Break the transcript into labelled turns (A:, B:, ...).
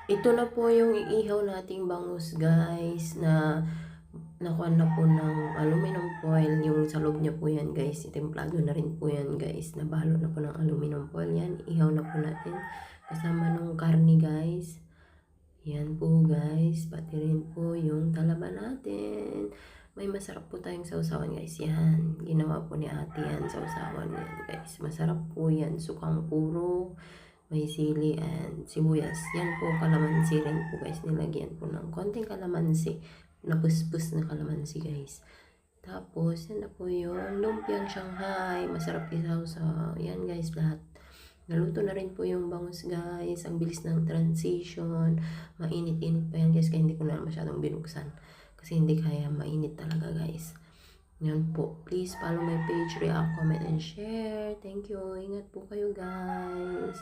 A: Ito na po yung iihaw nating bangus guys na nakuha na po ng aluminum foil. Yung sa loob niya po yan guys. Itemplado na rin po yan guys. Nabalo na po ng aluminum foil yan. Ihaw na po natin. Kasama nung karni guys. Yan po guys. Pati rin po yung talaban natin. May masarap po tayong sausawan guys. Yan. Ginawa po ni ate yan. Sausawan yan guys. Masarap po yan. Sukang puro. May sili and sibuyas. Yan po, kalamansi rin po guys. Nilagyan po ng konting kalamansi. Napuspos na kalamansi guys. Tapos, yan na po yung lumpiang Shanghai. Masarap isaw sa, yan guys, lahat. Naluto na rin po yung bangus guys. Ang bilis ng transition. Mainit-init pa yan guys. Kaya hindi ko na masyadong binuksan. Kasi hindi kaya, mainit talaga guys. Yan po. Please follow my page, react, comment, and share. Thank you. Ingat po kayo guys.